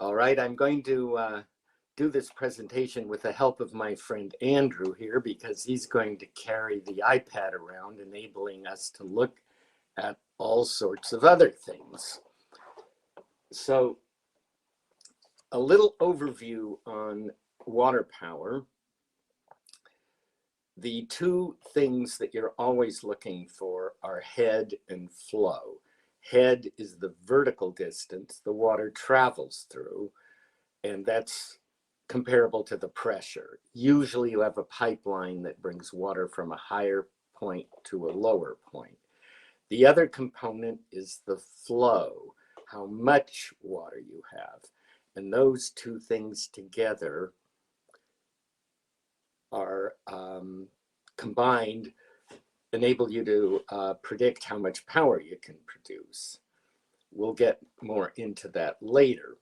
All right, I'm going to do this presentation with the help of my friend Andrew here because he's going to carry the iPad around, enabling us to look at all sorts of other things. So a little overview on water power. The two things that you're always looking for are head and flow. Head is the vertical distance the water travels through, and that's comparable to the pressure. Usually you have a pipeline that brings water from a higher point to a lower point. The other component is the flow, how much water you have. And those two things together are combined, enable you to predict how much power you can produce. We'll get more into that later.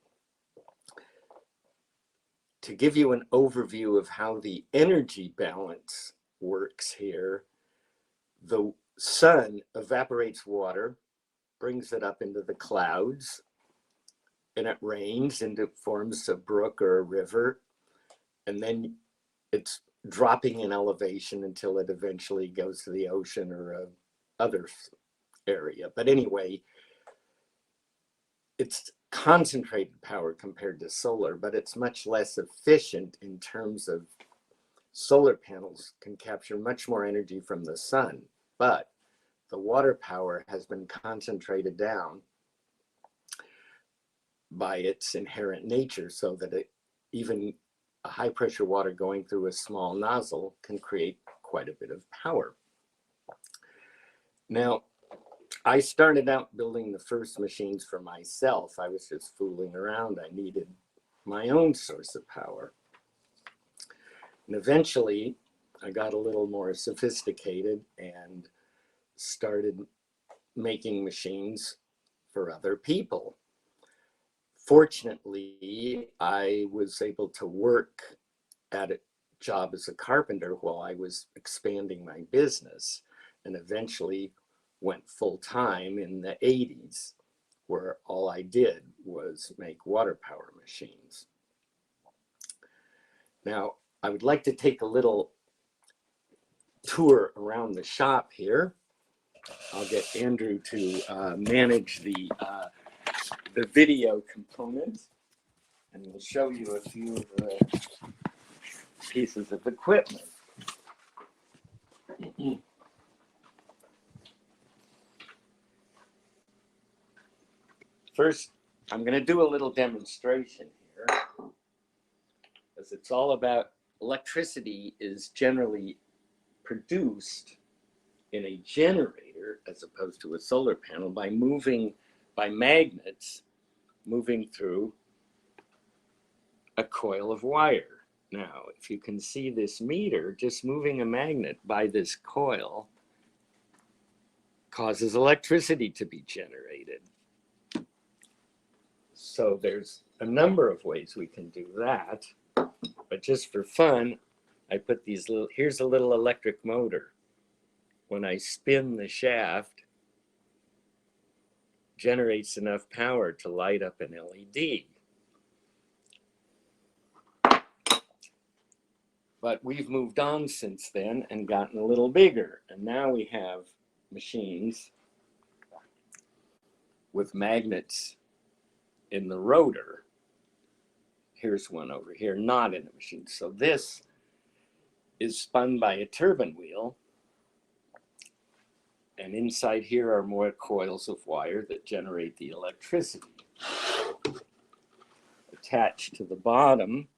To give you an overview of how the energy balance works here, the sun evaporates water, brings it up into the clouds, and it rains and it forms a brook or a river, and then it's dropping in elevation until it eventually goes to the ocean or a other area. But anyway, it's concentrated power compared to solar, but it's much less efficient in terms of solar panels can capture much more energy from the sun, but the water power has been concentrated down by its inherent nature so that even a high pressure water going through a small nozzle can create quite a bit of power. Now, I started out building the first machines for myself. I was just fooling around. I needed my own source of power. And eventually, I got a little more sophisticated and started making machines for other people. Fortunately, I was able to work at a job as a carpenter while I was expanding my business, and eventually went full-time in the 80s, where all I did was make water power machines. Now, I would like to take a little tour around the shop here. I'll get Andrew to manage the video component, and we'll show you a few of the pieces of equipment. First, I'm going to do a little demonstration here, as it's all about electricity is generally produced in a generator as opposed to a solar panel by magnets moving through a coil of wire. Now, if you can see this meter, just moving a magnet by this coil causes electricity to be generated. So there's a number of ways we can do that, but just for fun, I put these here's a little electric motor. When I spin the shaft, generates enough power to light up an LED. But we've moved on since then and gotten a little bigger. And now we have machines with magnets in the rotor. Here's one over here, not in the machine. So this is spun by a turbine wheel. And inside here are more coils of wire that generate the electricity. Attached to the bottom,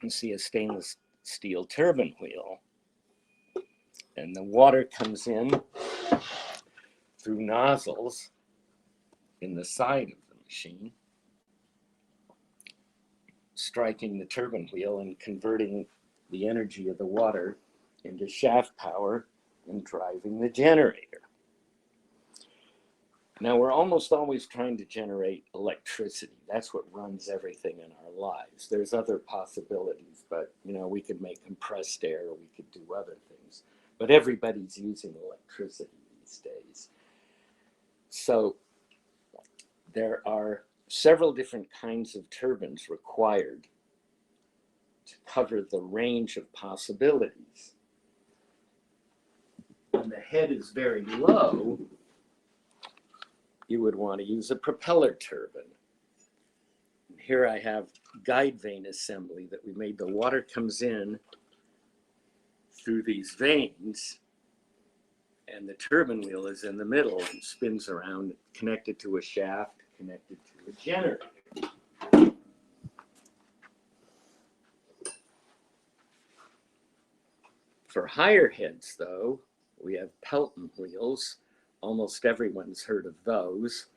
you see a stainless steel turbine wheel. And the water comes in through nozzles in the side of the machine, striking the turbine wheel and converting the energy of the water into shaft power and driving the generator. Now, we're almost always trying to generate electricity. That's what runs everything in our lives. There's other possibilities, but we could make compressed air, we could do other things. But everybody's using electricity these days. So there are several different kinds of turbines required to cover the range of possibilities. When the head is very low, you would want to use a propeller turbine. And here I have guide vane assembly that we made. The water comes in through these vanes, and the turbine wheel is in the middle and spins around, connected to a shaft, connected to a generator. For higher heads, though, we have Pelton wheels. Almost everyone's heard of those.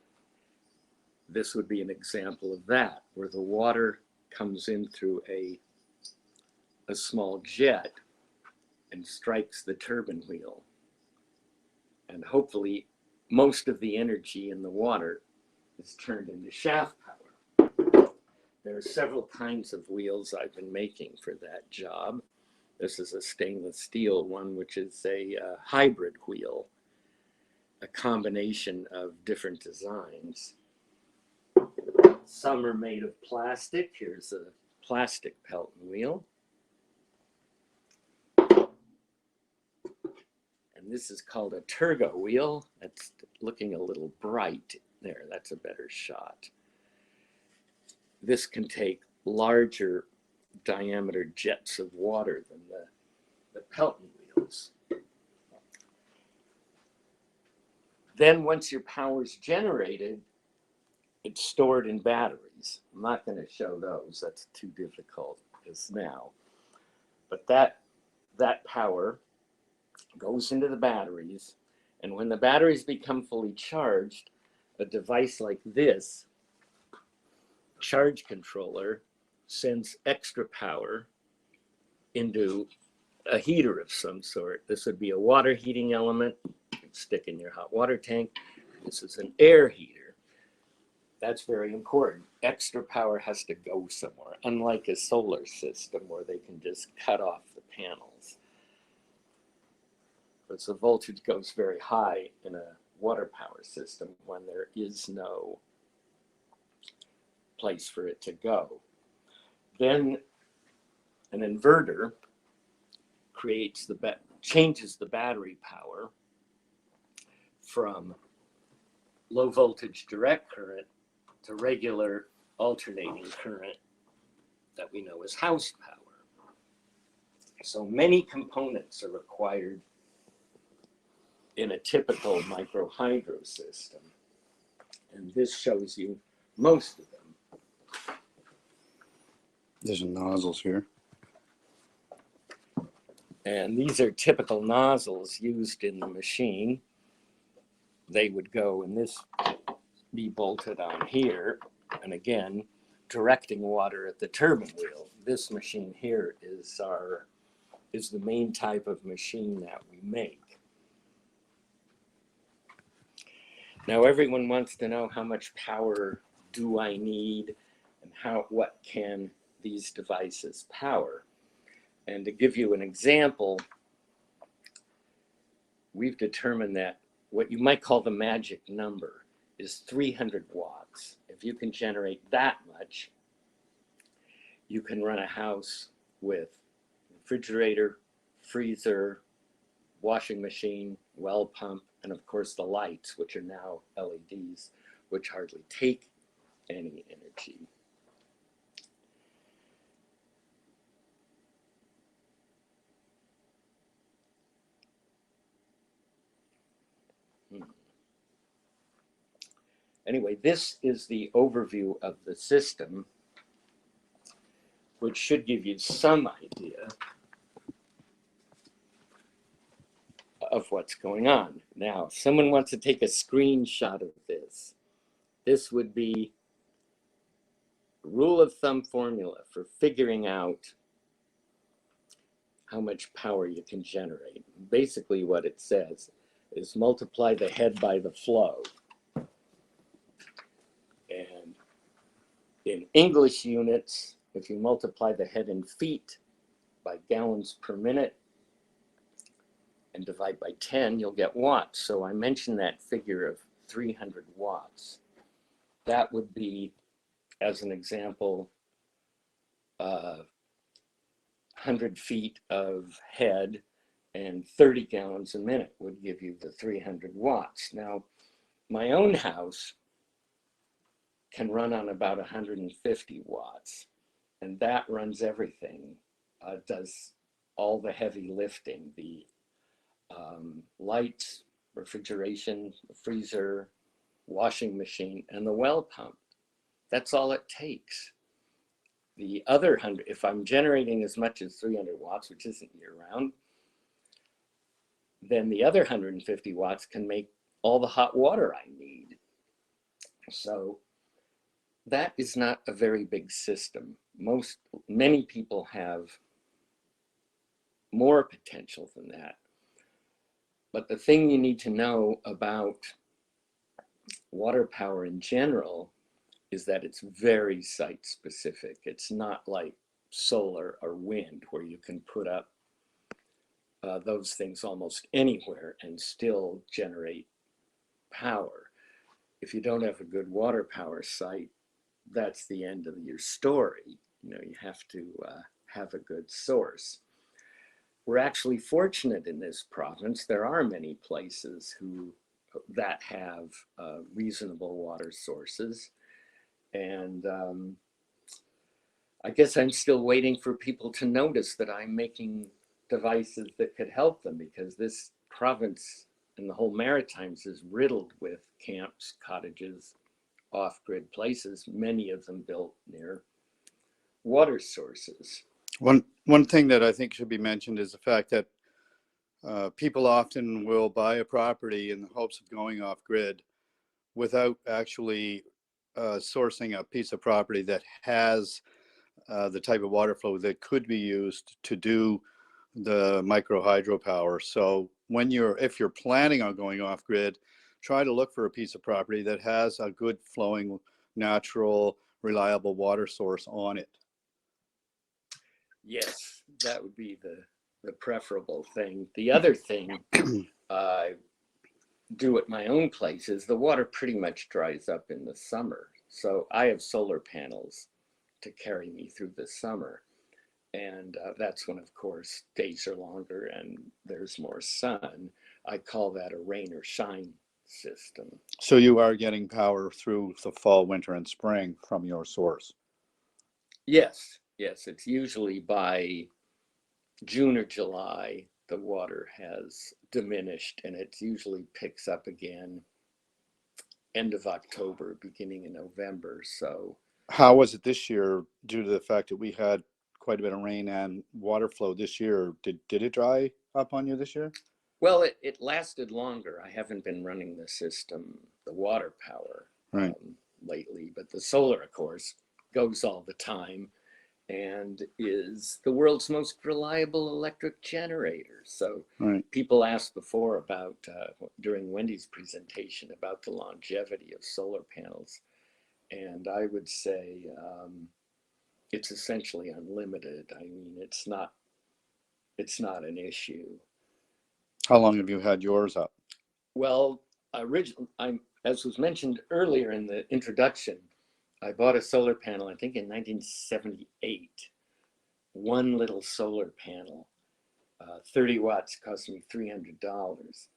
This would be an example of that, where the water comes in through a small jet and strikes the turbine wheel. And hopefully, most of the energy in the water is turned into shaft power. There are several kinds of wheels I've been making for that job. This is a stainless steel one, which is a hybrid wheel, a combination of different designs. Some are made of plastic. Here's a plastic Pelton wheel. And this is called a Turgot wheel. That's looking a little bright there. That's a better shot. This can take larger diameter jets of water than the Pelton wheels. Then once your power's generated, it's stored in batteries. I'm not going to show those. That's too difficult as now. But that power goes into the batteries, and when the batteries become fully charged, a device like this charge controller sends extra power into a heater of some sort. This would be a water heating element. You'd stick in your hot water tank. This is an air heater. That's very important. Extra power has to go somewhere, unlike a solar system where they can just cut off the panels. Because the voltage goes very high in a water power system when there is no place for it to go. Then an inverter changes the battery power from low voltage direct current to regular alternating current that we know as house power. So many components are required in a typical microhydro system. And this shows you most of them. There's nozzles here. And these are typical nozzles used in the machine. They would go, and this be bolted on here. And again, directing water at the turbine wheel. This machine here is the main type of machine that we make. Now everyone wants to know, how much power do I need, and what can these devices power? And to give you an example, we've determined that what you might call the magic number is 300 watts. If you can generate that much, you can run a house with refrigerator, freezer, washing machine, well pump, and of course the lights, which are now LEDs, which hardly take any energy. Anyway, this is the overview of the system, which should give you some idea of what's going on. Now, if someone wants to take a screenshot of this, this would be a rule of thumb formula for figuring out how much power you can generate. Basically what it says is multiply the head by the flow. And in English units, if you multiply the head in feet by gallons per minute and divide by 10, you'll get watts. So I mentioned that figure of 300 watts. That would be as an example, 100 feet of head and 30 gallons a minute would give you the 300 watts. Now, my own house can run on about 150 watts, and that runs everything, does all the heavy lifting, the lights, refrigeration, freezer, washing machine, and the well pump. That's all it takes. The other 100, if I'm generating as much as 300 watts, which isn't year round, then the other 150 watts can make all the hot water I need. So that is not a very big system. Many people have more potential than that. But the thing you need to know about water power in general is that it's very site specific. It's not like solar or wind where you can put up those things almost anywhere and still generate power. If you don't have a good water power site, that's the end of your story. You know, you have to have a good source. We're actually fortunate in this province. There are many places that have reasonable water sources. And I guess I'm still waiting for people to notice that I'm making devices that could help them, because this province and the whole Maritimes is riddled with camps, cottages, off-grid places, many of them built near water sources. One thing that I think should be mentioned is the fact that people often will buy a property in the hopes of going off grid without actually sourcing a piece of property that has the type of water flow that could be used to do the micro hydropower. So if you're planning on going off grid, try to look for a piece of property that has a good flowing, natural, reliable water source on it. Yes, that would be the preferable thing. The other thing I do at my own place is the water pretty much dries up in the summer. So I have solar panels to carry me through the summer. And that's when, of course, days are longer and there's more sun. I call that a rain or shine system. So you are getting power through the fall, winter, and spring from your source? Yes, it's usually by June or July, the water has diminished, and it usually picks up again end of October, beginning in November. So how was it this year, due to the fact that we had quite a bit of rain and water flow this year? Did it dry up on you this year? well, it lasted longer. I haven't been running the system, the water power, Right. lately, but the solar, of course, goes all the time and is the world's most reliable electric generator. So Right. people asked before about, during Wendy's presentation, about the longevity of solar panels. And I would say it's essentially unlimited. I mean, it's not an issue. How long have you had yours up? Well, as was mentioned earlier in the introduction, I bought a solar panel, I think in 1978. One little solar panel, 30 watts, cost me $300.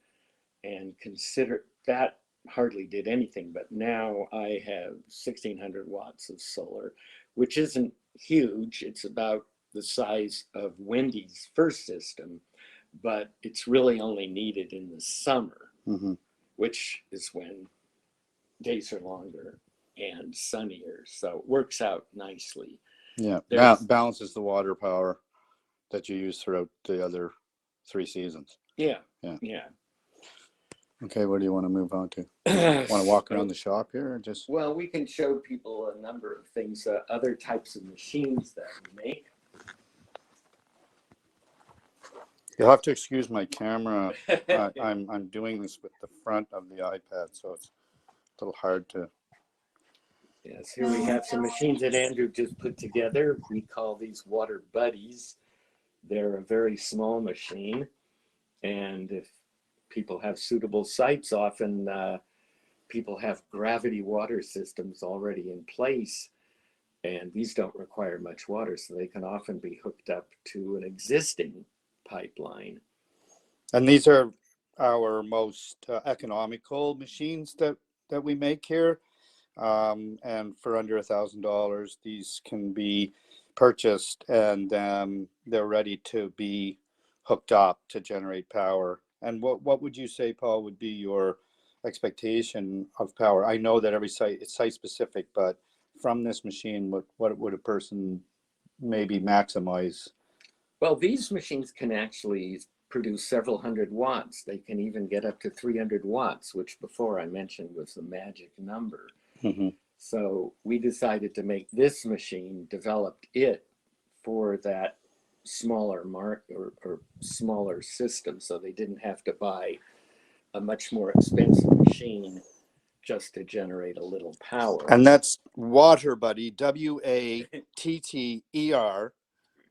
And consider that hardly did anything, but now I have 1,600 watts of solar, which isn't huge. It's about the size of Wendy's first system, but it's really only needed in the summer, Mm-hmm. which is when days are longer and sunnier. So it works out nicely. Yeah, balances the water power that you use throughout the other 3 seasons. Yeah. Okay, what do you want to move on to? Want to walk around the shop here, or just? Well, we can show people a number of things, other types of machines that we make. You'll have to excuse my camera. I'm doing this with the front of the iPad, so it's a little hard to. Yes, here we have some machines that Andrew just put together. We call these water buddies. They're a very small machine, and if people have suitable sites, often people have gravity water systems already in place, And these don't require much water, so they can often be hooked up to an existing pipeline. And these are our most economical machines that we make here. And for under $1,000, these can be purchased, and they're ready to be hooked up to generate power. And what would you say, Paul, would be your expectation of power? I know that every site, it's site specific, but from this machine, what would a person maybe maximize? Well, these machines can actually produce several hundred watts. They can even get up to 300 watts, which before I mentioned was the magic number. Mm-hmm. So we decided to make this machine, developed it for that smaller or smaller system, so they didn't have to buy a much more expensive machine just to generate a little power. And that's Water Buddy, WATTER.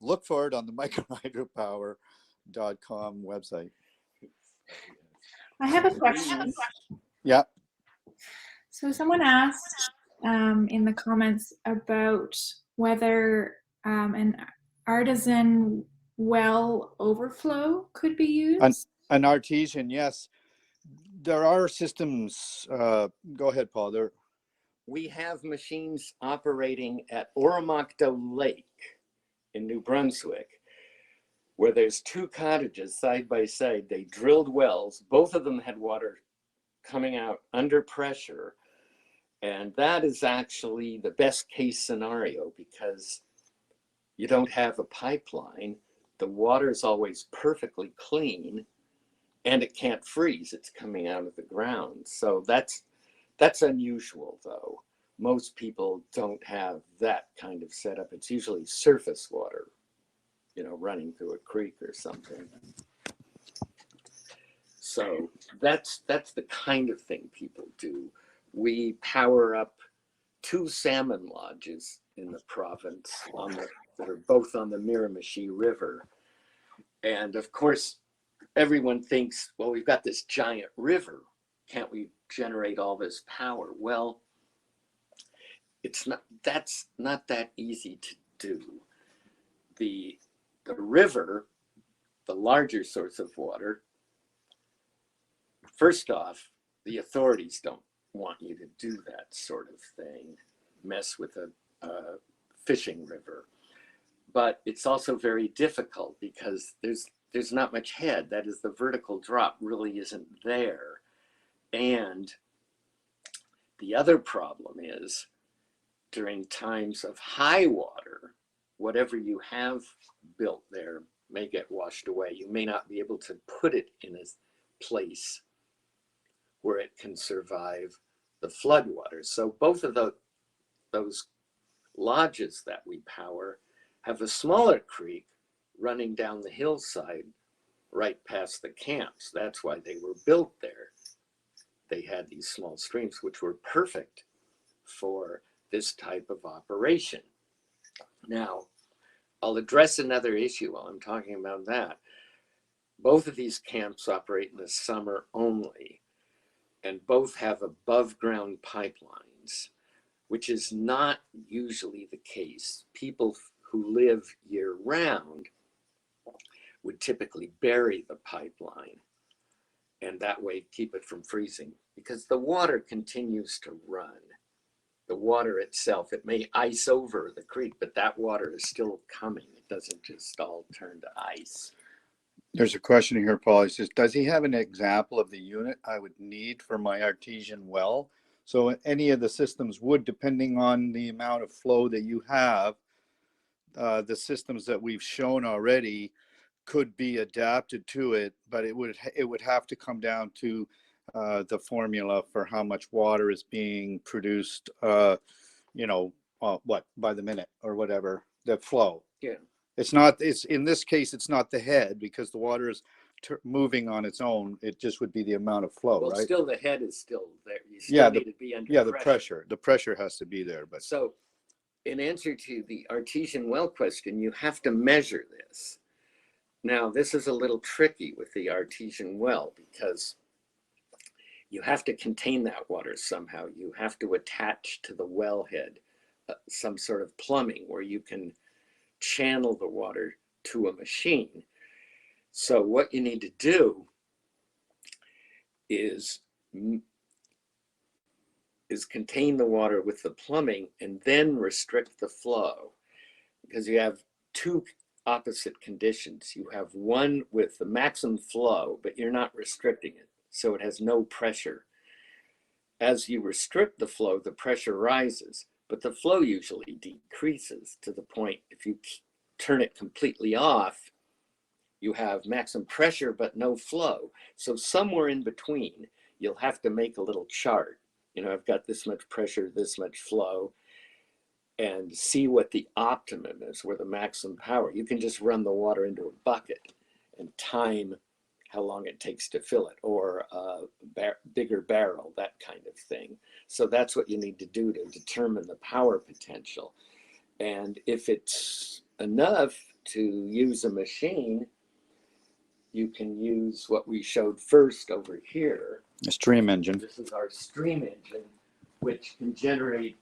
Look for it on the microhydropower.com website. I have a question. Yeah. So someone asked in the comments about whether an artisan well overflow could be used. An artesian, yes. There are systems. Go ahead, Paul. We have machines operating at Oromocto Lake in New Brunswick, where there's two cottages side by side. They drilled wells. Both of them had water coming out under pressure. And that is actually the best case scenario because you don't have a pipeline. The water is always perfectly clean and it can't freeze. It's coming out of the ground. So that's unusual though. Most people don't have that kind of setup. It's usually surface water, you know, running through a creek or something. So that's the kind of thing people do. We power up 2 salmon lodges in the province that are both on the Miramichi River. And of course, everyone thinks, well, we've got this giant river. Can't we generate all this power? Well, that's not that easy to do. The river, the larger source of water, first off, the authorities don't want you to do that sort of thing, mess with a fishing river. But it's also very difficult because there's not much head. That is, the vertical drop really isn't there. And the other problem is during times of high water, whatever you have built there may get washed away. You may not be able to put it in a place where it can survive the floodwaters. So both of those lodges that we power have a smaller creek running down the hillside right past the camps. That's why they were built there. They had these small streams which were perfect for this type of operation. Now, I'll address another issue while I'm talking about that. Both of these camps operate in the summer only, and both have above ground pipelines, which is not usually the case. People who live year round would typically bury the pipeline and that way keep it from freezing because the water continues to run. The water itself, it may ice over the creek, but that water is still coming. It doesn't just all turn to ice. There's a question here, Paul. He says, does he have an example of the unit I would need for my artesian well? So any of the systems would, depending on the amount of flow that you have, the systems that we've shown already could be adapted to it, but it would have to come down to the formula for how much water is being produced, by the minute or whatever, the flow. Yeah. It's in this case, it's not the head because the water is moving on its own. It just would be the amount of flow, Well, right? still the head is still there. You still need to be under pressure. The pressure has to be there. But so in answer to the artesian well question, you have to measure this. Now, this is a little tricky with the artesian well because you have to contain that water somehow. You have to attach to the wellhead some sort of plumbing where you can channel the water to a machine. So what you need to do is contain the water with the plumbing and then restrict the flow, because you have two opposite conditions. You have one with the maximum flow, but you're not restricting it, so it has no pressure. As you restrict the flow, the pressure rises, but the flow usually decreases to the point, if you turn it completely off, you have maximum pressure but no flow. So somewhere in between, you'll have to make a little chart. You know, I've got this much pressure, this much flow, and see what the optimum is, where the maximum power. You can just run the water into a bucket and time how long it takes to fill it, or a bigger barrel, that kind of thing. So that's what you need to do to determine the power potential. And if it's enough to use a machine, you can use what we showed first over here. A stream engine. This is our stream engine, which can generate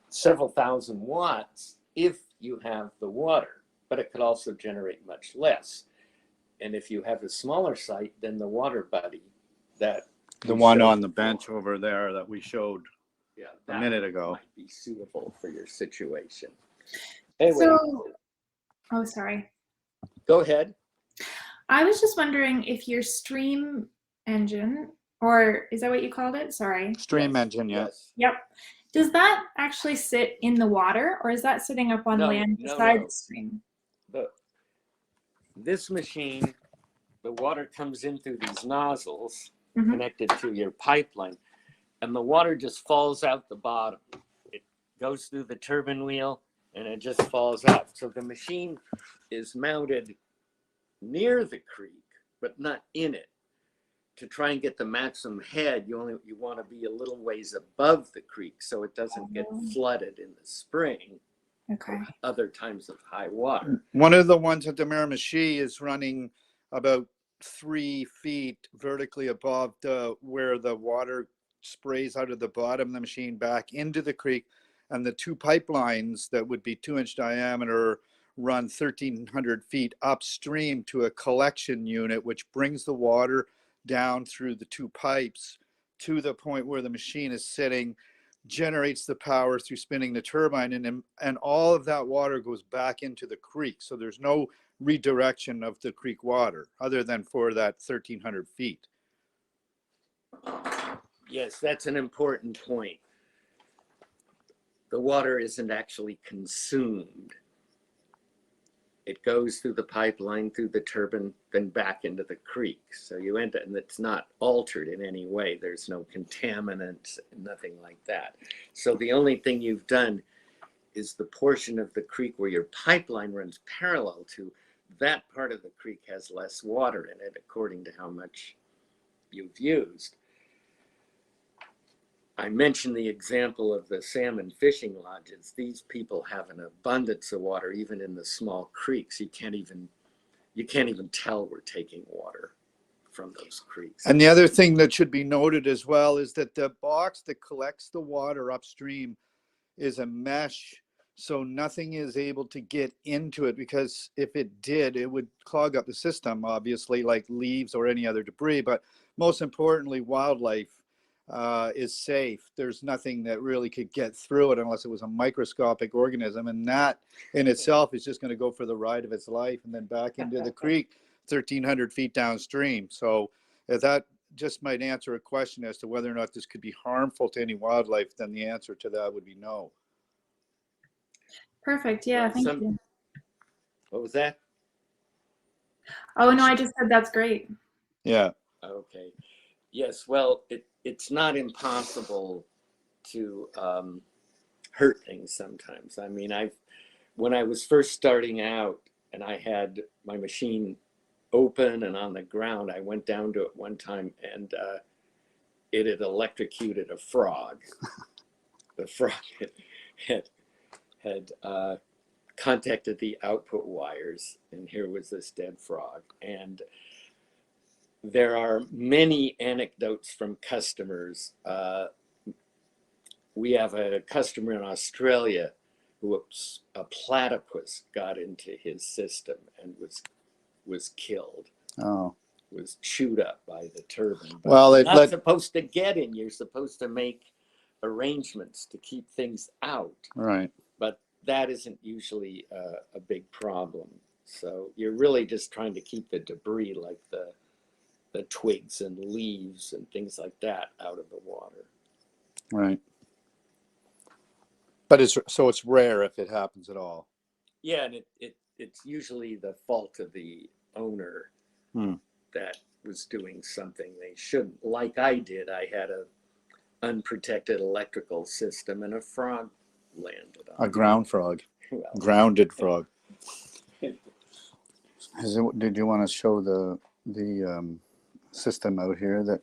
several thousand watts if you have the water, but it could also generate much less. And if you have a smaller site, then the water buddy, that The one on the bench over there that we showed a minute ago, might be suitable for your situation. Anyway, So, oh, sorry. go ahead. I was just wondering if your stream engine, or is that what you called it? Sorry. stream engine, Yes. Yep. Does that actually sit in the water, or is that sitting up on land beside the stream? This machine, the water comes in through these nozzles Mhm. connected to your pipeline, and the water just falls out the bottom. It goes through the turbine wheel and it just falls out. So the machine is mounted near the creek, but not in it. To try and get the maximum head, you want to be a little ways above the creek so it doesn't get flooded in the spring. Okay. Or other times of high water. One of the ones at the Miramichi is running about 3 feet vertically above where the water sprays out of the bottom of the machine back into the creek, and the two pipelines that would be 2-inch diameter run 1,300 feet upstream to a collection unit, which brings the water down through the two pipes to the point where the machine is sitting, generates the power through spinning the turbine, and all of that water goes back into the creek. So there's no redirection of the creek water other than for that 1,300 feet. Yes, that's an important point. The water isn't actually consumed. It goes through the pipeline, through the turbine, then back into the creek. So you end up, and it's not altered in any way. There's no contaminants, nothing like that. So the only thing you've done is the portion of the creek where your pipeline runs parallel to, that part of the creek has less water in it according to how much you've used. I mentioned the example of the salmon fishing lodges. These people have an abundance of water, even in the small creeks. You can't even tell we're taking water from those creeks. And the other thing that should be noted as well is that the box that collects the water upstream is a mesh, so nothing is able to get into it, because if it did, it would clog up the system, obviously, like leaves or any other debris. But most importantly, wildlife is safe. There's nothing that really could get through it unless it was a microscopic organism, and that in itself is just going to go for the ride of its life and then back into the creek 1,300 feet downstream. So if that just might answer a question as to whether or not this could be harmful to any wildlife, then the answer to that would be no. Perfect. Yeah, thank you. What was that? Oh, no, I just said that's great. Yeah. Okay. Yes, well, it's not impossible to hurt things sometimes. I mean, when I was first starting out and I had my machine open and on the ground, I went down to it one time and it had electrocuted a frog. The frog had contacted the output wires, and here was this dead frog. And there are many anecdotes from customers. we have a customer in Australia who a platypus got into his system and was killed, Oh, was chewed up by the turbine. But well, you're not supposed to get in. You're supposed to make arrangements to keep things out. right. But that isn't usually a big problem. So you're really just trying to keep the debris, like the twigs and leaves and things like that, out of the water. Right. But it's rare if it happens at all. Yeah, and it's usually the fault of the owner that was doing something they shouldn't. Like I did, I had a unprotected electrical system and a frog landed on A ground frog, Well, grounded frog. Did you want to show the system out here that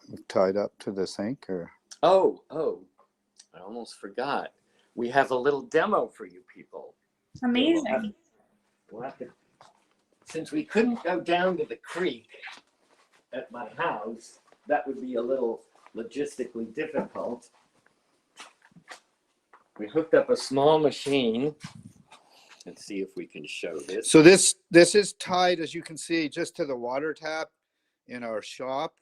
we've tied up to the sink, or? Oh, I almost forgot. We have a little demo for you people. Amazing. We'll have to, since we couldn't go down to the creek at my house, that would be a little logistically difficult. We hooked up a small machine. Let's see if we can show this. So this is tied, as you can see, just to the water tap in our shop.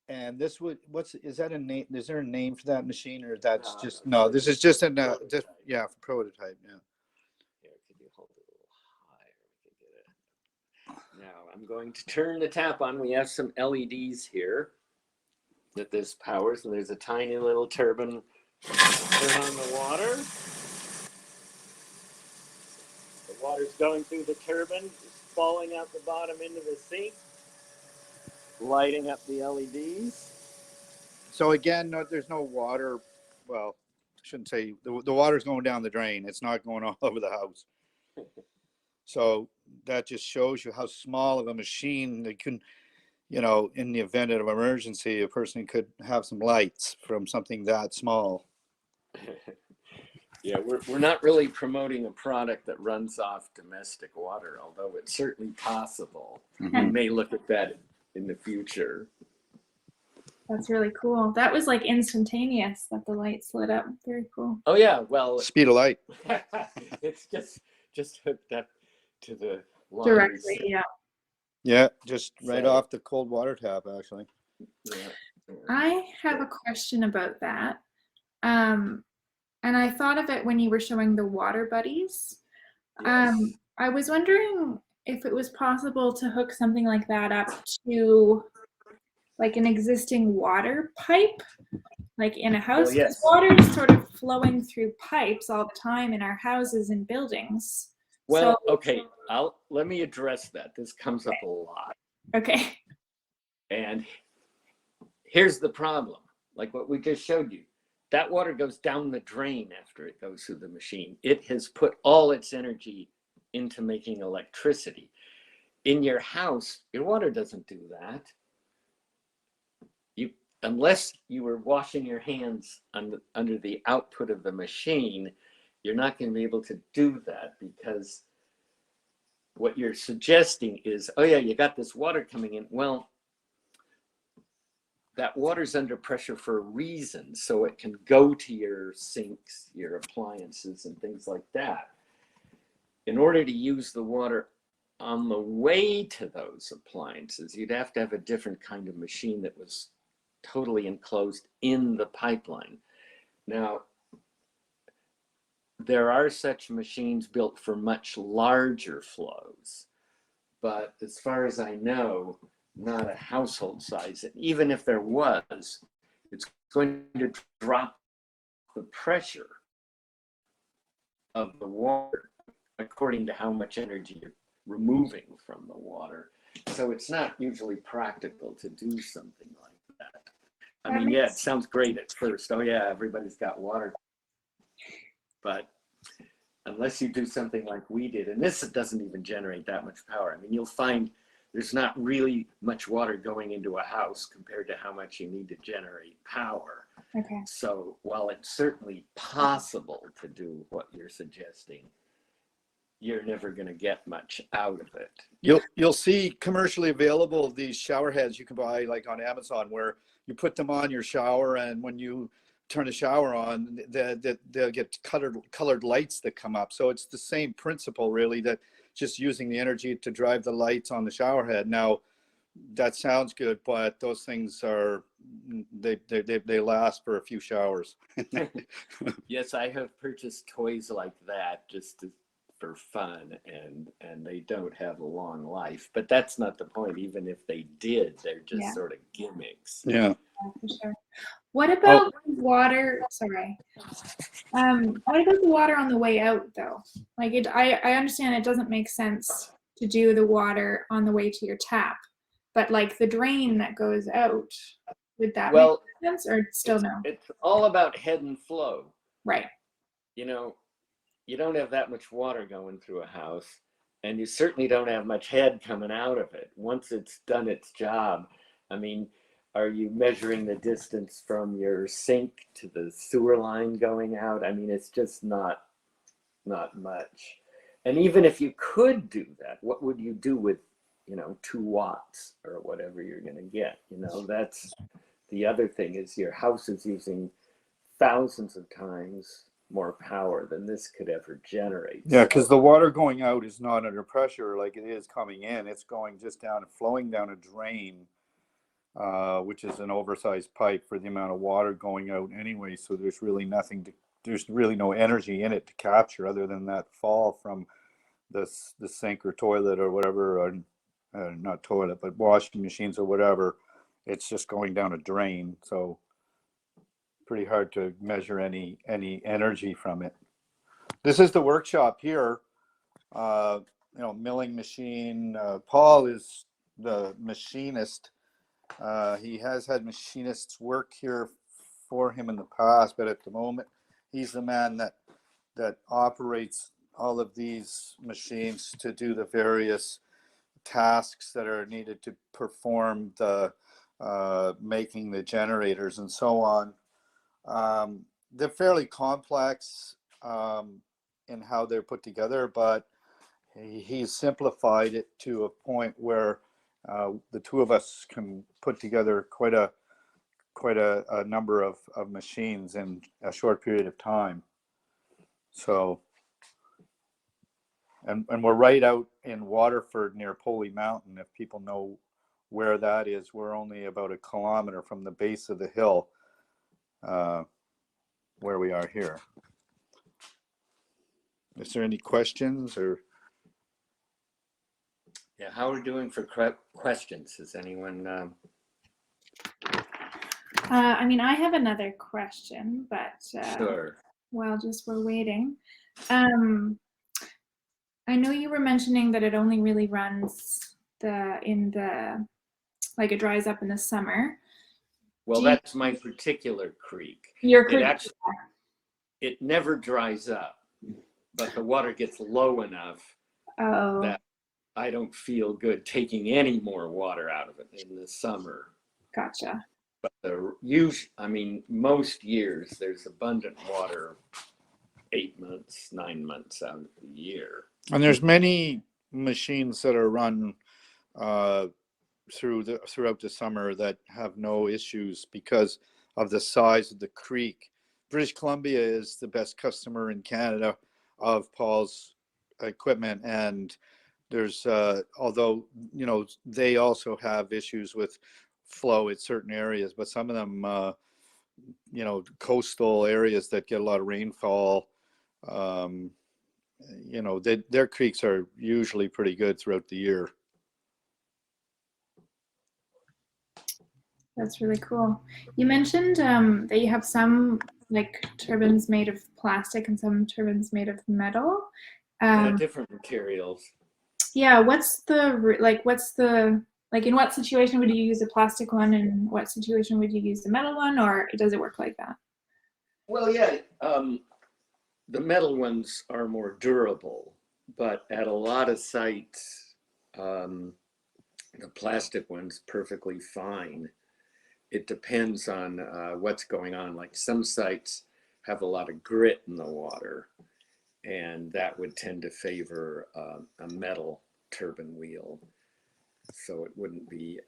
And this would, is that a name? Is there a name for that machine, or that's just, no, this is just yeah, for prototype, yeah. Here, could you hold it a little higher? We can get it. Now I'm going to turn the tap on. We have some LEDs here that this powers, and there's a tiny little turbine. Turn on the water. The water's going through the turbine, it's falling out the bottom into the sink, lighting up the LEDs. So again, no, there's no water. Well, I shouldn't say the water's going down the drain. It's not going all over the house. So that just shows you how small of a machine they can, you know, in the event of an emergency, a person could have some lights from something that small. Yeah, we're not really promoting a product that runs off domestic water, although it's certainly possible. Mm-hmm. We may look at that in the future. That's really cool. That was like instantaneous that the lights lit up. Very cool. Oh yeah, well, Speed of light. it's just hooked up to the laundry Directly, system. yeah. Yeah, just right So- off the cold water tap, actually. Yeah. I have a question about that. And I thought of it when you were showing the water buddies. Yes. I was wondering if it was possible to hook something like that up to like an existing water pipe, like in a house. Well, yes. Water is sort of flowing through pipes all the time in our houses and buildings. Well, So- okay, let me address that. This comes up a lot. Okay. And here's the problem, like what we just showed you. That water goes down the drain after it goes through the machine. It has put all its energy into making electricity. In your house, your water doesn't do that. Unless you were washing your hands under the output of the machine, you're not going to be able to do that, because what you're suggesting is, oh yeah, you got this water coming in. Well, that water's under pressure for a reason, so it can go to your sinks, your appliances, and things like that. In order to use the water on the way to those appliances, you'd have to have a different kind of machine that was totally enclosed in the pipeline. Now, there are such machines built for much larger flows, but as far as I know, not a household size. And even if there was, it's going to drop the pressure of the water according to how much energy you're removing from the water. So it's not usually practical to do something like that. I mean, yeah, it sounds great at first. Oh yeah, everybody's got water. But unless you do something like we did, and this doesn't even generate that much power. I mean, you'll find there's not really much water going into a house compared to how much you need to generate power. Okay. So while it's certainly possible to do what you're suggesting, you're never going to get much out of it. You'll see commercially available these shower heads you can buy like on Amazon, where you put them on your shower, and when you turn the shower on, they'll get colored lights that come up. So it's the same principle, really, that just using the energy to drive the lights on the shower head. Now, that sounds good, but those things are, they last for a few showers. Yes, I have purchased toys like that for fun, and they don't have a long life. But that's not the point. Even if they did, they're just Yeah. sort of gimmicks. Yeah. For sure. What about water? Sorry. What about the water on the way out, though? Like I understand it doesn't make sense to do the water on the way to your tap, but like the drain that goes out, would that Well, make sense, or still no? it's all about head and flow. Right. You know, you don't have that much water going through a house, and you certainly don't have much head coming out of it. Once it's done its job, I mean, are you measuring the distance from your sink to the sewer line going out? I mean, it's just not much. And even if you could do that, what would you do with, 2 watts or whatever you're going to get? That's the other thing, is your house is using thousands of times more power than this could ever generate. Yeah, because the water going out is not under pressure like it is coming in. It's going just down and flowing down a drain, which is an oversized pipe for the amount of water going out anyway. So there's really no energy in it to capture other than that fall from the sink or toilet or whatever, or not toilet, but washing machines or whatever. It's just going down a drain. So pretty hard to measure any energy from it. This is the workshop here. Milling machine. Paul is the machinist. He has had machinists work here for him in the past, but at the moment, he's the man that operates all of these machines to do the various tasks that are needed to perform the making the generators and so on. They're fairly complex in how they're put together, but he's simplified it to a point where the two of us can put together quite a number of machines in a short period of time. So, and we're right out in Waterford near Poley Mountain. If people know where that is, we're only about 1 kilometer from the base of the hill where we are here. Is there any questions or? Yeah, how are we doing for questions? Is anyone? I have another question, but Sure. while just we're waiting, I know you were mentioning that it only really runs like it dries up in the summer. Well, that's my particular creek. Your creek. It never dries up, but the water gets low enough that I don't feel good taking any more water out of it in the summer. Gotcha. But most years there's abundant water 8 months, 9 months out of the year. And there's many machines that are run throughout the summer that have no issues because of the size of the creek. British Columbia is the best customer in Canada of Paul's equipment, and there's although they also have issues with flow in certain areas, but some of them coastal areas that get a lot of rainfall, their creeks are usually pretty good throughout the year. That's really cool. You mentioned that you have some like turbines made of plastic and some turbines made of metal. Different materials. Yeah, in what situation would you use a plastic one, and what situation would you use the metal one, or does it work like that? Well, yeah, the metal ones are more durable, but at a lot of sites, the plastic one's perfectly fine. It depends on what's going on. Like some sites have a lot of grit in the water, and that would tend to favor a metal turbine wheel. So it wouldn't be,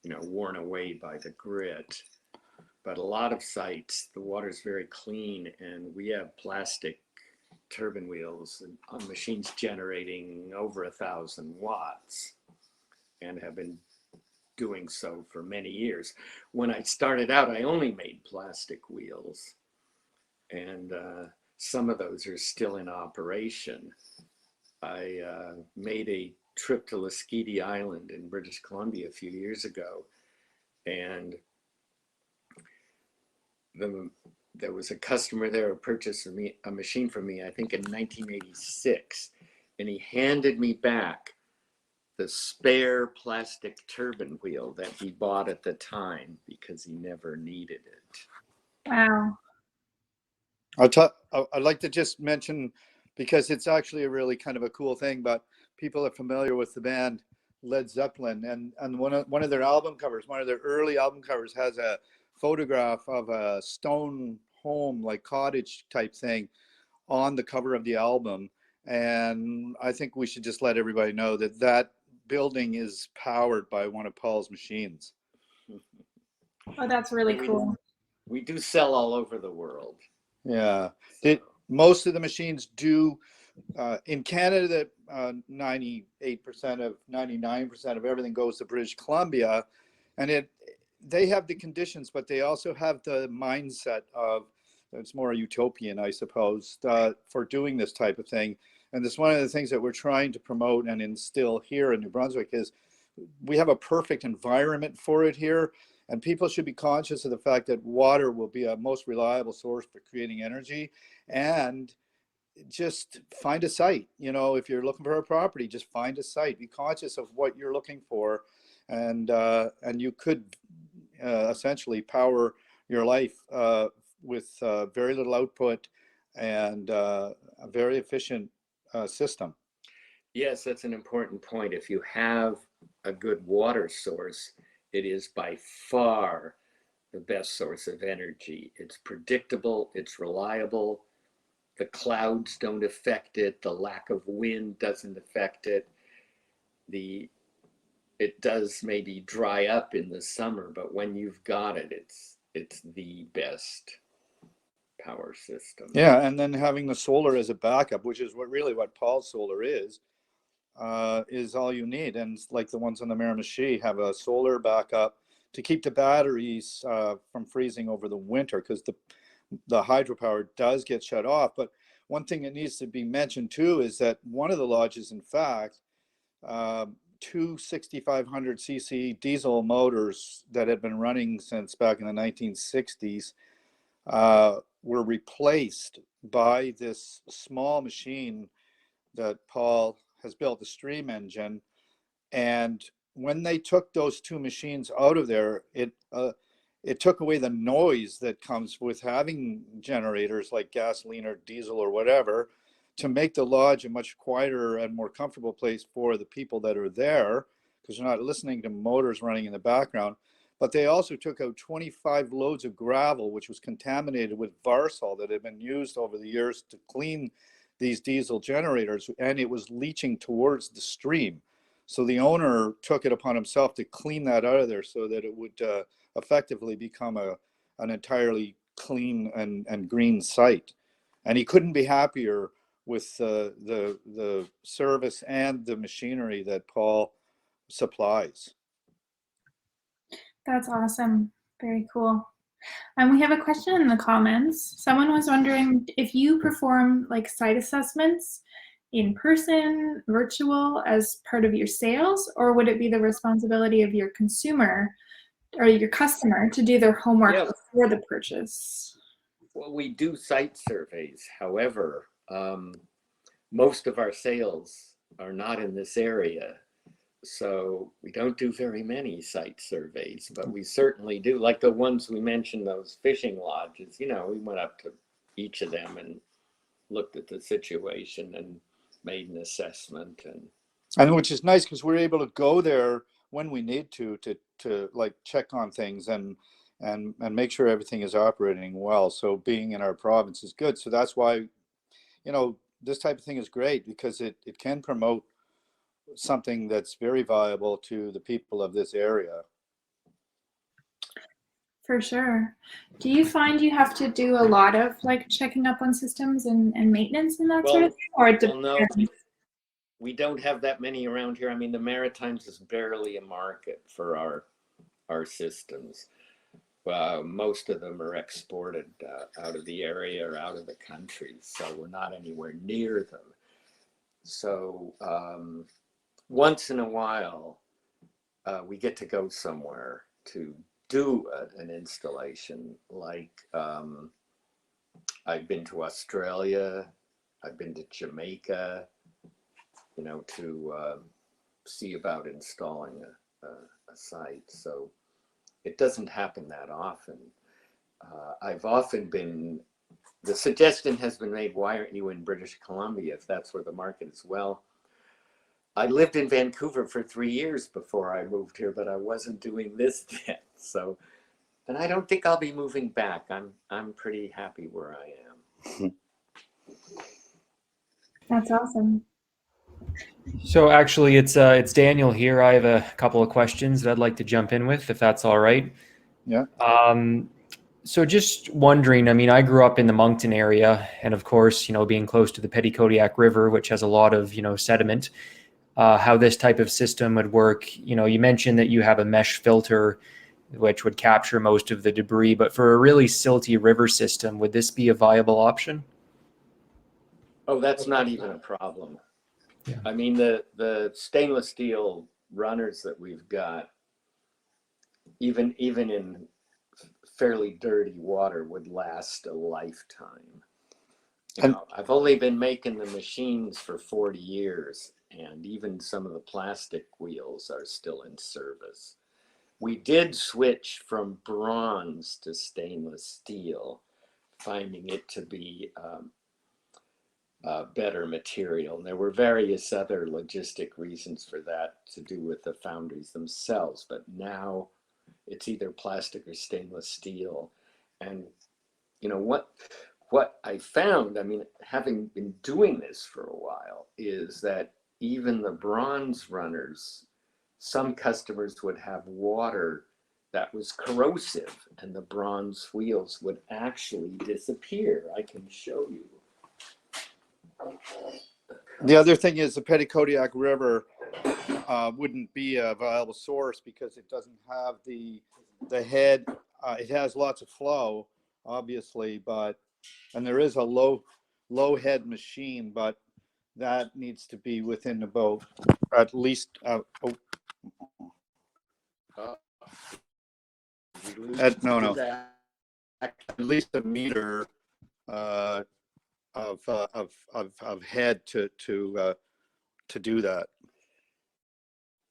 worn away by the grit. But a lot of sites, the water's very clean, and we have plastic turbine wheels on machines generating over 1,000 watts and have been doing so for many years. When I started out, I only made plastic wheels, and some of those are still in operation. I made a trip to Lasqueti Island in British Columbia a few years ago, and there was a customer there who purchased a machine from me, I think in 1986, and he handed me back the spare plastic turbine wheel that he bought at the time because he never needed it. Wow. I'd like to just mention, because it's actually a really kind of a cool thing, but people are familiar with the band Led Zeppelin, and one of their album covers, one of their early album covers, has a photograph of a stone home, like cottage type thing, on the cover of the album. And I think we should just let everybody know that that building is powered by one of Paul's machines. Oh, that's really cool. We do sell all over the world. Yeah, most of the machines do. In Canada, 98% of 99% of everything goes to British Columbia, and they have the conditions, but they also have the mindset of, it's more utopian, I suppose, for doing this type of thing. And this one of the things that we're trying to promote and instill here in New Brunswick is we have a perfect environment for it here. And people should be conscious of the fact that water will be a most reliable source for creating energy. And just find a site. You know, if you're looking for a property, just find a site. Be conscious of what you're looking for, and you could essentially power your life with very little output and a very efficient system. Yes, that's an important point. If you have a good water source, it is by far the best source of energy. It's predictable, it's reliable, the clouds don't affect it, the lack of wind doesn't affect it. It does maybe dry up in the summer, but when you've got it, it's the best power system. Yeah, and then having the solar as a backup, which is what Paul's solar is all you need. And like the ones on the Miramichi have a solar backup to keep the batteries from freezing over the winter, because the hydropower does get shut off. But one thing that needs to be mentioned too is that one of the lodges, in fact, two 6,500 cc diesel motors that had been running since back in the 1960s were replaced by this small machine that Paul has built, the stream engine. And when they took those two machines out of there, it took away the noise that comes with having generators like gasoline or diesel or whatever, to make the lodge a much quieter and more comfortable place for the people that are there, because they're not listening to motors running in the background. But they also took out 25 loads of gravel, which was contaminated with varsol that had been used over the years to clean these diesel generators, and it was leaching towards the stream. So the owner took it upon himself to clean that out of there so that it would effectively become an entirely clean and green site. And he couldn't be happier with the service and the machinery that Paul supplies. That's awesome. Very cool. And we have a question in the comments. Someone was wondering if you perform like site assessments in person, virtual, as part of your sales, or would it be the responsibility of your consumer or your customer to do their homework before the purchase? Well, we do site surveys. However, most of our sales are not in this area. So we don't do very many site surveys, but we certainly do. Like the ones we mentioned, those fishing lodges, you know, we went up to each of them and looked at the situation and made an assessment. And which is nice, because we're able to go there when we need to like check on things and make sure everything is operating well. So being in our province is good. So that's why, you know, this type of thing is great, because it can promote something that's very viable to the people of this area. For sure. Do you find you have to do a lot of like checking up on systems and maintenance and that sort of thing? Or it Well, no, depends? we don't have that many around here. I mean, the Maritimes is barely a market for our systems. Most of them are exported out of the area or out of the country, so we're not anywhere near them. So once in a while, we get to go somewhere to do an installation. Like I've been to Australia, I've been to Jamaica, you know, to see about installing a site. So it doesn't happen that often. I've often been, the suggestion has been made, why aren't you in British Columbia if that's where the market is? Well, I lived in Vancouver for 3 years before I moved here, but I wasn't doing this then. So, and I don't think I'll be moving back. I'm pretty happy where I am. That's awesome. So actually, it's Daniel here. I have a couple of questions that I'd like to jump in with, if that's all right. Yeah. So just wondering, I mean, I grew up in the Moncton area, and of course, you know, being close to the Petitcodiac River, which has a lot of, you know, sediment, how this type of system would work. You know, you mentioned that you have a mesh filter, which would capture most of the debris, but for a really silty river system, would this be a viable option? Oh, that's not even a problem. Yeah. I mean, the stainless steel runners that we've got, even in fairly dirty water, would last a lifetime. You know, I've only been making the machines for 40 years, and even some of the plastic wheels are still in service. We did switch from bronze to stainless steel, finding it to be better material. And there were various other logistic reasons for that to do with the foundries themselves, but now it's either plastic or stainless steel. And you know what I found, I mean, having been doing this for a while, is that even the bronze runners, some customers would have water that was corrosive and the bronze wheels would actually disappear. I can show you. The other thing is the Petitcodiac River wouldn't be a viable source because it doesn't have the head. It has lots of flow, obviously, and there is a low head machine, but that needs to be within about at least at least a meter of head to do that.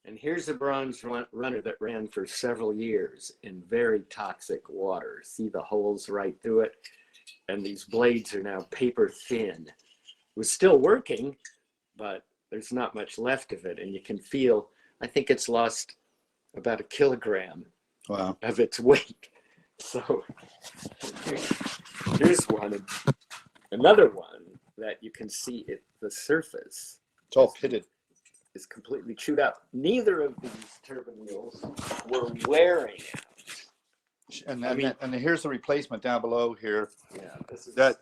And here's a bronze runner that ran for several years in very toxic water. See the holes right through it? And these blades are now paper thin. It was still working, but there's not much left of it. And you can feel, I think it's lost about 1 kilogram of its weight. So here's one, another one that you can see it, the surface. It's all pitted. Is completely chewed out. Neither of these turbine wheels were wearing out. And here's the replacement down below here. Yeah,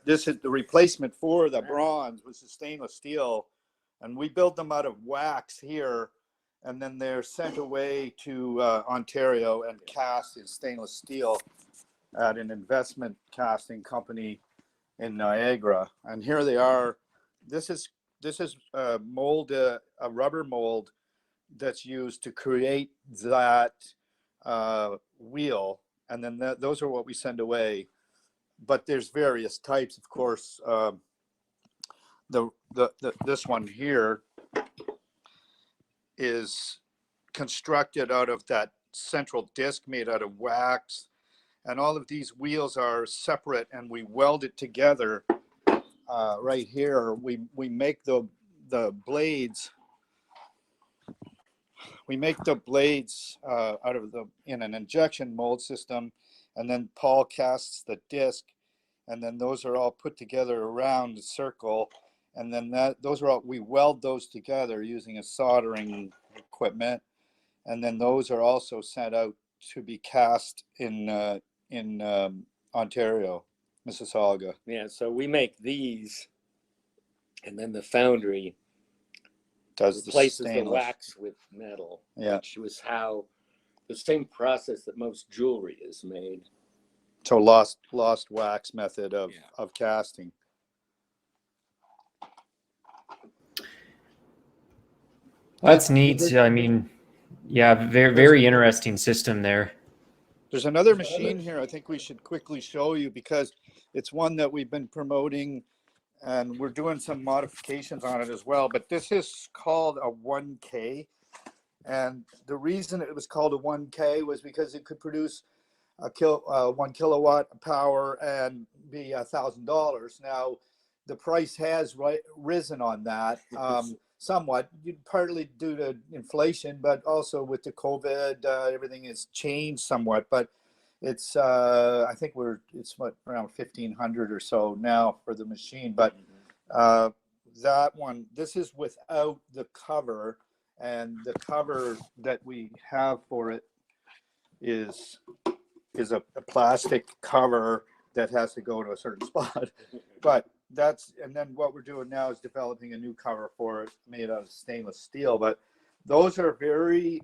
this is the replacement for the bronze, was the stainless steel, and we built them out of wax here, and then they're sent away to Ontario and cast in stainless steel at an investment casting company in Niagara. And here they are. This is a mold, a rubber mold that's used to create that wheel, and then those are what we send away. But there's various types, of course. This one here is constructed out of that central disc made out of wax, and all of these wheels are separate, and we weld it together. Right here, we make the blades. We make the blades out of in an injection mold system, and then Paul casts the disc, and then those are all put together around the circle, and then we weld those together using a soldering equipment, and then those are also sent out to be cast in in Ontario, Mississauga. Yeah, so we make these, and then the foundry Does the replaces the stainless. wax with metal, Yeah. which was how the same process that most jewelry is made. So lost wax method of, Yeah. of casting. That's neat. I mean, yeah, very, very interesting system there. There's another machine here I think we should quickly show you because it's one that we've been promoting and we're doing some modifications on it as well. But this is called a 1K. And the reason it was called a 1K was because it could produce 1 kilowatt of power and be $1,000. Now, the price has risen on that somewhat, partly due to inflation, but also with the COVID, everything has changed somewhat. But it's I think it's around 1,500 or so now for the machine. But that one, this is without the cover, and the cover that we have for it is a plastic cover that has to go to a certain spot. But and then what we're doing now is developing a new cover for it made out of stainless steel. But those are very,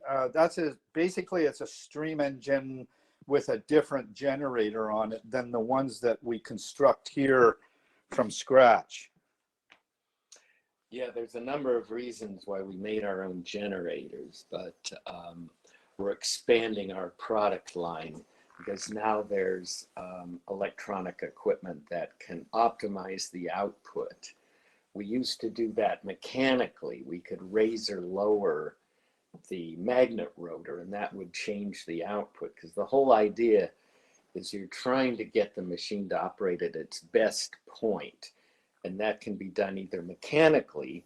basically it's a stream engine with a different generator on it than the ones that we construct here from scratch. Yeah, there's a number of reasons why we made our own generators, but we're expanding our product line because now there's electronic equipment that can optimize the output. We used to do that mechanically. We could raise or lower the magnet rotor, and that would change the output, because the whole idea is you're trying to get the machine to operate at its best point, and that can be done either mechanically,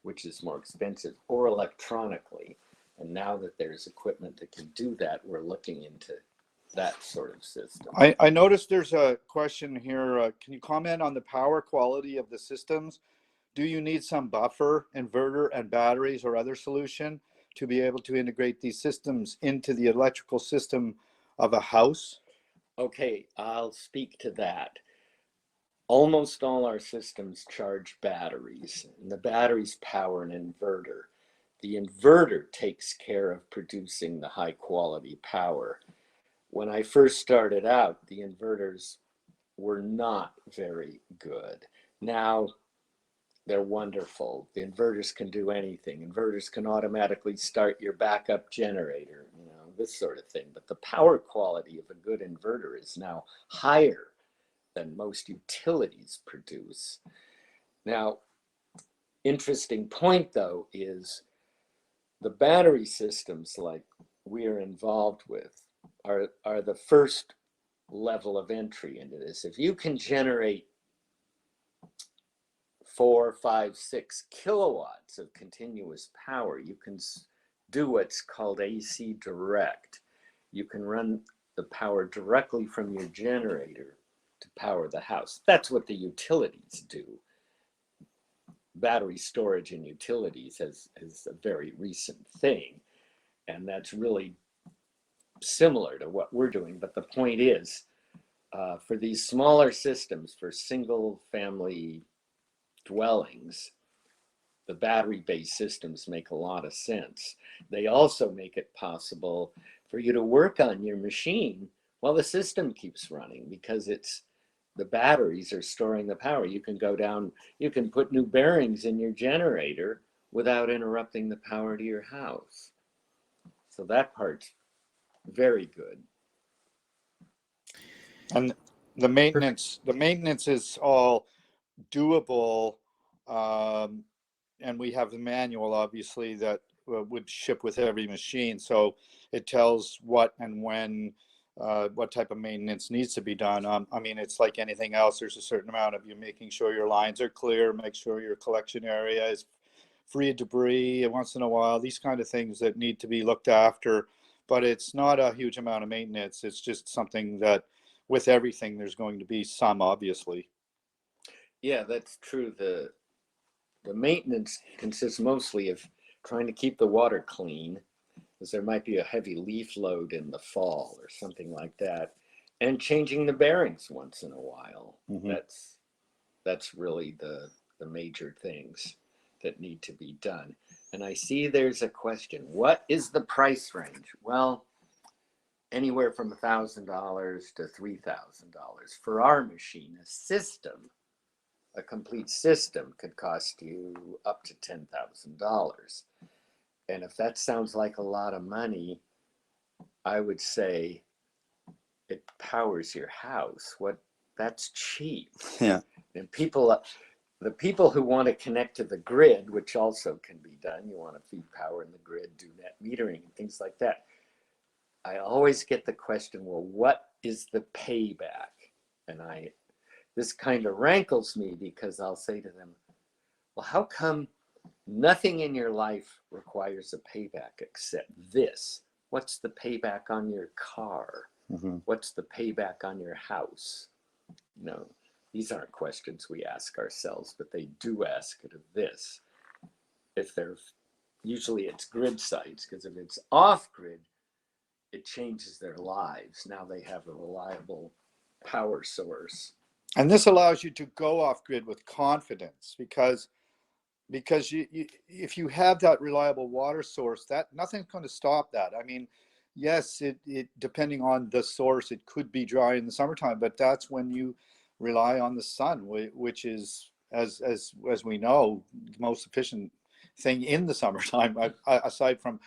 which is more expensive, or electronically. And now that there's equipment that can do that, we're looking into that sort of system. I noticed there's a question here. Can you comment on the power quality of the systems? Do you need some buffer, inverter, and batteries or other solution to be able to integrate these systems into the electrical system of a house? Okay, I'll speak to that. Almost all our systems charge batteries, and the batteries power an inverter. The inverter takes care of producing the high quality power. When I first started out, the inverters were not very good. Now they're wonderful. The inverters can do anything. Inverters can automatically start your backup generator, this sort of thing. But the power quality of a good inverter is now higher than most utilities produce. Now, interesting point though is the battery systems like we are involved with are the first level of entry into this. If you can generate 4, 5, 6 kilowatts of continuous power, you can do what's called AC direct. You can run the power directly from your generator to power the house. That's what the utilities do. Battery storage in utilities is a very recent thing, and that's really similar to what we're doing. But the point is, for these smaller systems, for single family dwellings, the battery-based systems make a lot of sense. They also make it possible for you to work on your machine while the system keeps running, because the batteries are storing the power. You can go down, you can put new bearings in your generator without interrupting the power to your house. So that part's very good. And the maintenance is all doable. And we have the manual, obviously, that would ship with every machine. So it tells what and when, what type of maintenance needs to be done. I mean, it's like anything else. There's a certain amount of you making sure your lines are clear, make sure your collection area is free of debris once in a while, these kind of things that need to be looked after. But it's not a huge amount of maintenance. It's just something that with everything, there's going to be some, obviously. Yeah, that's true. The maintenance consists mostly of trying to keep the water clean, because there might be a heavy leaf load in the fall or something like that. And changing the bearings once in a while. Mhm. That's really the major things that need to be done. And I see there's a question. What is the price range? Well, anywhere from $1,000 to $3,000. For our machine, a complete system could cost you up to $10,000. And if that sounds like a lot of money, I would say it powers your house. That's cheap. Yeah. And the people who want to connect to the grid, which also can be done, you want to feed power in the grid, do net metering and things like that. I always get the question, well, what is the payback? And this kind of rankles me because I'll say to them, well, how come nothing in your life requires a payback except this? What's the payback on your car? Mm-hmm. What's the payback on your house? No, these aren't questions we ask ourselves, but they do ask it of this. Usually it's grid sites, because if it's off grid, it changes their lives. Now they have a reliable power source. And this allows you to go off grid with confidence because you, if you have that reliable water source, that nothing's going to stop that. I mean, yes, it depending on the source, it could be dry in the summertime, but that's when you rely on the sun, which is, as we know, the most efficient thing in the summertime, aside from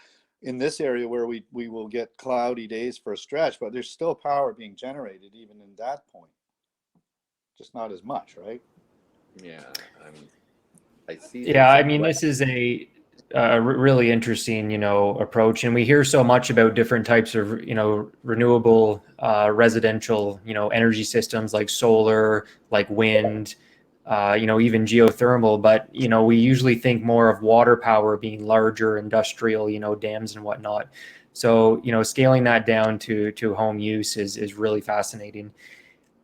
in this area where we will get cloudy days for a stretch, but there's still power being generated even in that point. Just not as much, right? Yeah, I see. Yeah, I mean, this is a really interesting, approach, and we hear so much about different types of, renewable residential, energy systems like solar, like wind, even geothermal. But we usually think more of water power being larger, industrial, dams and whatnot. So scaling that down to home use is really fascinating.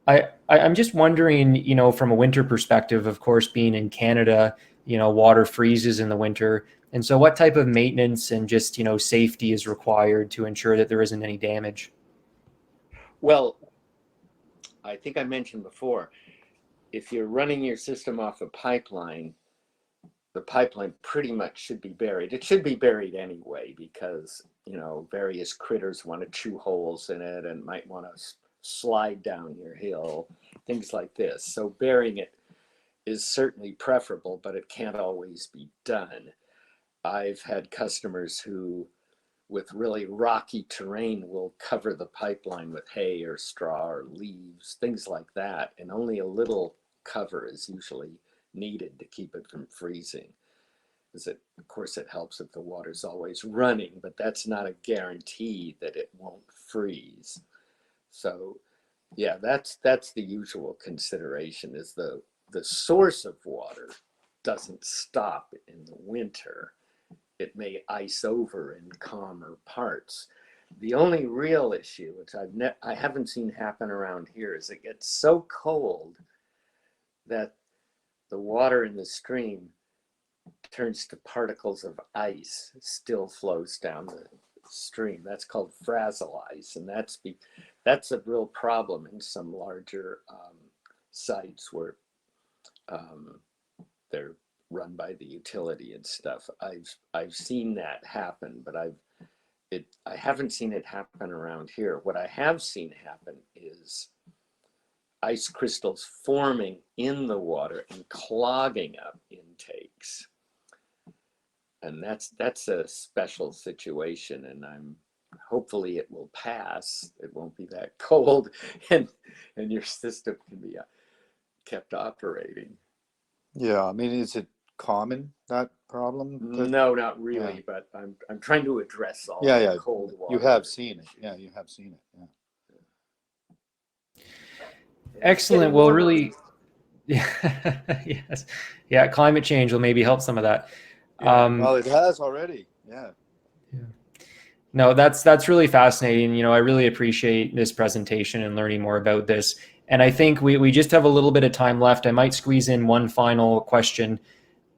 I'm just wondering, from a winter perspective, of course, being in Canada, water freezes in the winter. And so what type of maintenance and just, safety is required to ensure that there isn't any damage? Well, I think I mentioned before, if you're running your system off a pipeline, the pipeline pretty much should be buried. It should be buried anyway because, various critters want to chew holes in it and might want to slide down your hill, things like this. So burying it is certainly preferable, but it can't always be done. I've had customers who, with really rocky terrain, will cover the pipeline with hay or straw or leaves, things like that, and only a little cover is usually needed to keep it from freezing. Of course, it helps if the water's always running, but that's not a guarantee that it won't freeze. So yeah, that's the usual consideration, is the source of water doesn't stop in the winter. It may ice over in calmer parts. The only real issue, which I haven't seen happen around here, is it gets so cold that the water in the stream turns to particles of ice, still flows down the stream. That's called frazzle ice, and that's a real problem in some larger sites where they're run by the utility and stuff. I've seen that happen, but I haven't seen it happen around here. What I have seen happen is ice crystals forming in the water and clogging up intakes. And that's a special situation, and hopefully it will pass. It won't be that cold, and your system can be kept operating. Yeah, I mean, is it common, that problem? No, not really, yeah. But I'm trying to address all the cold water. You have seen it. Yeah, you have seen it. Yeah. Excellent. Well, really, yes. Yeah, climate change will maybe help some of that. Yeah, well, it has already. Yeah. No, that's really fascinating. I really appreciate this presentation and learning more about this. And I think we just have a little bit of time left. I might squeeze in one final question.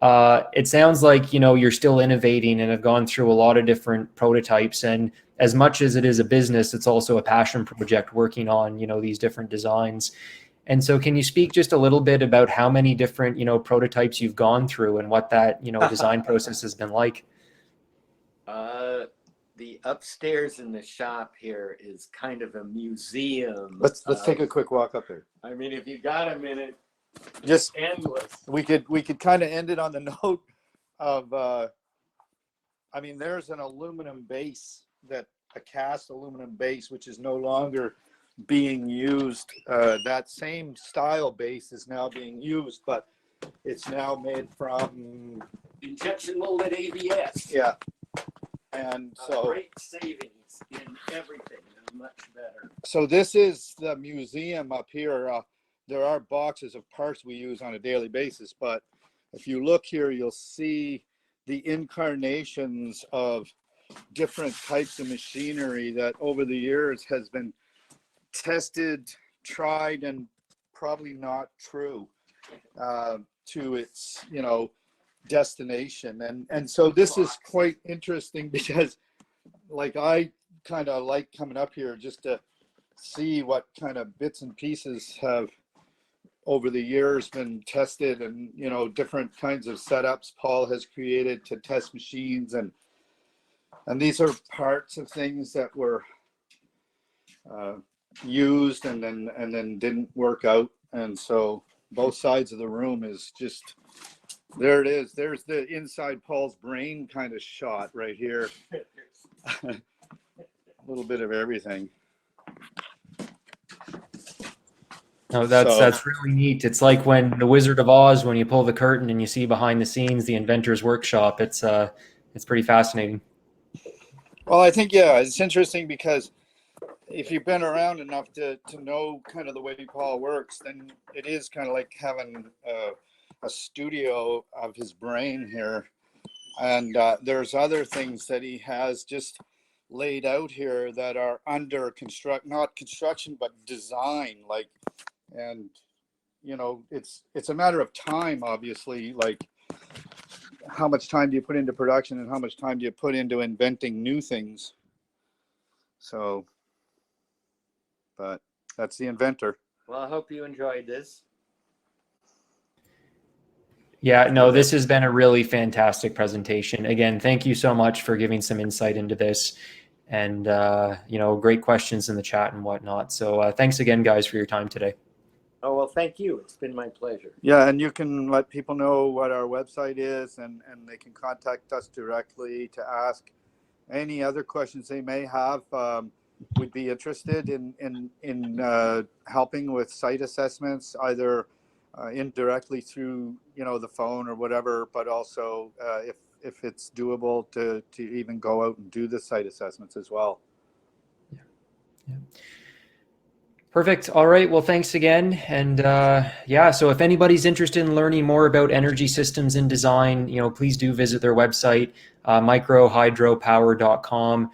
It sounds like, you're still innovating and have gone through a lot of different prototypes. And as much as it is a business, it's also a passion project working on, these different designs. And so can you speak just a little bit about how many different, prototypes you've gone through and what that, design process has been like? The upstairs in the shop here is kind of a museum. Let's take a quick walk up there. I mean, if you got a minute, Just endless. we could kind of end it on the note of I mean, there's an aluminum base, a cast aluminum base, which is no longer being used. That same style base is now being used, but it's now made from Injection molded ABS. yeah. And so Great savings in everything and much better. so this is the museum up here. There are boxes of parts we use on a daily basis, but if you look here, you'll see the incarnations of different types of machinery that over the years has been tested, tried, and probably not true to its, destination. And so this is quite interesting because like I kind of like coming up here just to see what kind of bits and pieces have over the years been tested, and different kinds of setups Paul has created to test machines, and these are parts of things that were used and then didn't work out. And so both sides of the room is just, there it is. There's the inside Paul's brain kind of shot right here. A little bit of everything. No, that's really neat. It's like when the Wizard of Oz, when you pull the curtain and you see behind the scenes the inventor's workshop. It's pretty fascinating. Well, I think, yeah, it's interesting because if you've been around enough to know kind of the way Paul works, then it is kind of like having a studio of his brain here. And there's other things that he has just laid out here that are under not construction, but design. Like, and it's a matter of time, obviously. Like, how much time do you put into production and how much time do you put into inventing new things? So, but that's the inventor. Well, I hope you enjoyed this. Yeah, no, this has been a really fantastic presentation. Again, thank you so much for giving some insight into this, and great questions in the chat and whatnot. So thanks again, guys, for your time today. Oh, well, thank you. It's been my pleasure. Yeah, and you can let people know what our website is, and they can contact us directly to ask any other questions they may have. We'd be interested in helping with site assessments, either indirectly through the phone or whatever, but also if it's doable to even go out and do the site assessments as well. Yeah. Perfect. All right. Well, thanks again. And so if anybody's interested in learning more about energy systems and design, please do visit their website, microhydropower.com.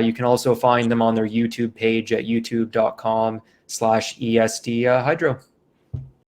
You can also find them on their YouTube page at youtube.com/ESD Hydro.